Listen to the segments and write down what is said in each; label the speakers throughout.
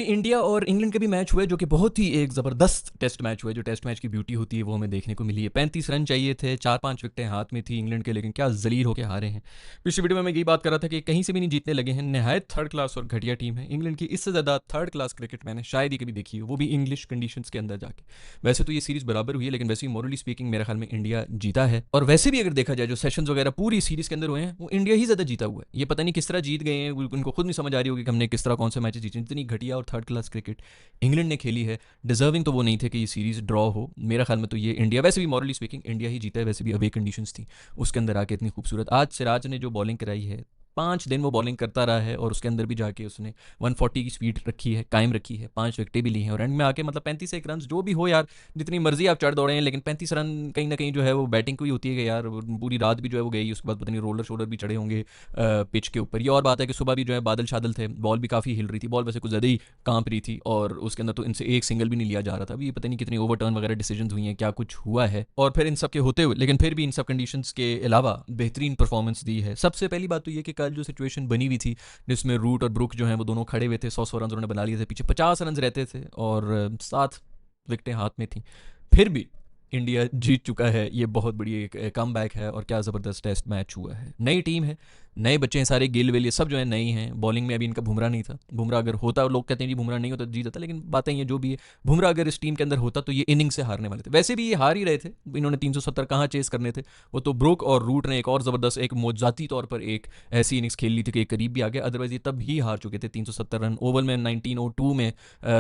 Speaker 1: India और England का भी मैच हुआ है जो कि बहुत ही एक ज़बरदस्त टेस्ट मैच हुआ है। जो टेस्ट मैच की ब्यूटी होती है वो हमें देखने को मिली है। 35 रन चाहिए थे, 4-5 विकेटें हाथ में थी इंग्लैंड के, लेकिन क्या ज़लील होकर हारे हैं। पिछली वीडियो में मैं यही बात कर रहा था कि कहीं से भी नहीं जीतने लगे हैं। नहायत थर्ड क्लास और घटिया टीम है इंग्लैंड की। इससे ज़्यादा थर्ड क्लास क्रिकेट मैंने शायद ही कभी देखी हो, वो भी इंग्लिश कंडीशंस के अंदर जाके। वैसे तो ये सीरीज़ बराबर हुई है, लेकिन वैसे ही मॉरली स्पीकिंग मेरे ख्याल में इंडिया जीता है। और वैसे भी अगर देखा जाए जो सेशंस वगैरह पूरी सीरीज़ के अंदर हुए हैं, वो इंडिया ही ज़्यादा जीता हुआ है। ये पता नहीं किस तरह जीत गए हैं, उनको खुद नहीं समझ आ रही होगी कि हमने किस तरह कौन से मैचेस जीते। इतनी घटिया और थर्ड क्लास क्रिकेट इंग्लैंड ने खेली है। डिजर्विंग तो वो नहीं थे कि ये सीरीज़ ड्रॉ हो। मेरा ख्याल में तो ये इंडिया, वैसे भी मॉरली स्पीकिंग इंडिया ही जीता है। वैसे भी अवे कंडीशंस थी, उसके अंदर आके इतनी खूबसूरत आज सिराज ने जो बॉलिंग कराई है, 5 दिन वो बॉलिंग करता रहा है और उसके अंदर भी जाके उसने 140 की स्पीड रखी है, कायम रखी है, 5 विकेटें भी ली हैं और एंड में आके मतलब 35 रन जो भी हो यार, जितनी मर्जी आप चढ़ दौड़े हैं, लेकिन 35 रन कहीं ना कहीं जो है वो बैटिंग को ही होती है कि यार पूरी रात भी जो है वो गई। उसके बाद पता नहीं रोलर शोलर भी चढ़े होंगे पिच के ऊपर। ये और बात है कि सुबह भी जो है बादल शादल थे, बॉल भी काफ़ी हिल रही थी, बॉल वैसे कुछ ज़्यादा ही कांप रही थी और उसके अंदर तो इनसे एक सिंगल भी नहीं लिया जा रहा था। अभी ये पता नहीं कितनी ओवरटर्न वगैरह डिसीजन हुई हैं, क्या कुछ हुआ है। और फिर इन सब के होते हुए, लेकिन फिर भी इन सब कंडीशंस के अलावा बेहतरीन परफॉर्मेंस दी है। सबसे पहली बात तो ये कि कल जो सिचुएशन बनी हुई थी जिसमें रूट और ब्रुक जो हैं वो दोनों खड़े हुए थे, 100 रन उन्होंने बना लिए थे, पीछे 50 रन रहते थे और 7 विकेटें हाथ में थी, फिर भी इंडिया जीत चुका है। ये बहुत बड़ी एक कम बैक है और क्या ज़बरदस्त टेस्ट मैच हुआ है। नई टीम है, नए बच्चे हैं सारे, गिल वेल ये सब जो है नई हैं। बॉलिंग में अभी इनका बुमराह नहीं था। बुमराह अगर होता, लोग कहते हैं जी बुमराह नहीं होता तो जीत जाता, लेकिन बातें ये जो भी है, बुमराह अगर इस टीम के अंदर होता तो ये इनिंग से हारने वाले थे। वैसे भी ये हार ही रहे थे, इन्होंने 370 कहाँ चेस करने थे। वो तो ब्रुक और रूट ने एक और ज़बरदस्त, एक मौजाती तौर पर एक ऐसी इनिंग्स खेल ली थी कि करीब भी आ गया, अदरवाइज ये तब ही हार चुके थे। 370 रन ओवर में 1902 में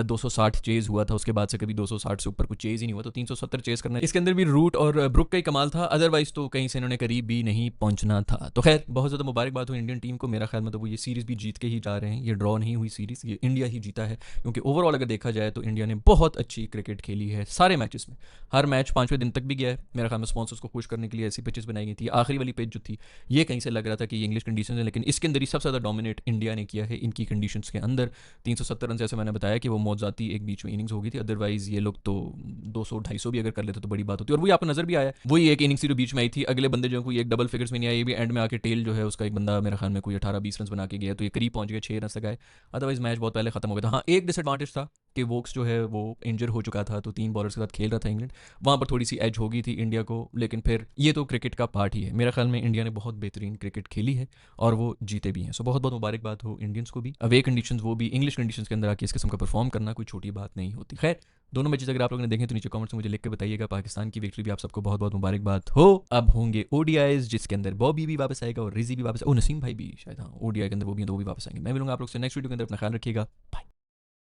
Speaker 1: 260 चेज हुआ था, उसके बाद से कभी 260 से ऊपर कुछ चेज ही नहीं हुआ, तो 370 चेज करना इसके अंदर भी रूट और ब्रुक का ही कमाल था। अदरवाइज तो कहीं से इन्होंने करीब भी नहीं पहुंचना था। तो खैर बहुत ज़्यादा मुबारकबाद हो इंडियन टीम को। मेरा ख्याल में तो वो ये सीरीज़ भी जीत के ही जा रहे हैं। ये ड्रॉ नहीं हुई सीरीज़, ये इंडिया ही जीता है, क्योंकि ओवरऑल अगर देखा जाए तो इंडिया ने बहुत अच्छी क्रिकेट खेली है सारे मैचेस में। हर मैच 5वें दिन तक भी गया है। मेरा ख्याल में स्पॉन्सर्स को खुश करने के लिए ऐसी पिचेस बनाई गई थी। आखिरी वाली पिच जो थी, ये कहीं से लग रहा था कि ये इंग्लिश कंडीशन है, लेकिन इसके अंदर ही सबसे ज़्यादा डोमिनेट इंडिया ने किया है इनकी कंडीशंस के अंदर। 370 रन जैसे मैंने बताया कि वो मौत जाती एक बीच में इनिंग्स हो गई थी, अदरवाइज ये लोग तो 200-250 भी अगर कर लेते तो बड़ी बात होती। और वही आपको नजर भी आया, वही एक इनिंग्स जो बीच में आई थी, अगले बंदे जो कोई एक डबल फिगर्स में नहीं आया, ये भी एंड में आके टेल जो है उसका एक बंदा मेरे ख्याल में कोई 18-20 रन बना के गया, तो ये करीब पहुंच गया, 6 रन तक आए। अदरवाइज मैच बहुत पहले खत्म हो गया था। हाँ, एक डिसएडवांटेज था कि वोक्स जो है वो इंजर हो चुका था, तो 3 बॉलर्स के साथ खेल रहा था इंग्लैंड, वहाँ पर थोड़ी सी एज हो गई थी इंडिया को, लेकिन फिर ये तो क्रिकेट का पार्ट ही है। मेरे ख्याल में इंडिया ने बहुत बेहतरीन क्रिकेट खेली है और वो जीते भी हैं। सो बहुत बहुत मुबारकबाद हो इंडियंस को भी। अवे कंडीशंस, वो भी इंग्लिश कंडीशंस के अंदर आके इस किस्म का परफॉर्म करना कोई छोटी बात नहीं होती। खैर, दोनों मैचेस अगर आप लोगों ने देखे तो नीचे कमेंट्स में मुझे लिख के बताइएगा। पाकिस्तान की विक्ट्री भी आप सबको बहुत बहुत मुबारकबाद हो। अब होंगे ओडीआईज जिसके अंदर बॉबी भी वापस आएगा और रिजी भी वापस, नसीम भाई भी शायद, हाँ ओडीआई के अंदर वो भी हैं, तो वो भी वापस आएंगे। मैं मिलूंगा आप लोग से नेक्स्ट वीडियो के अंदर। अपना ख्याल रखिएगा, बाय।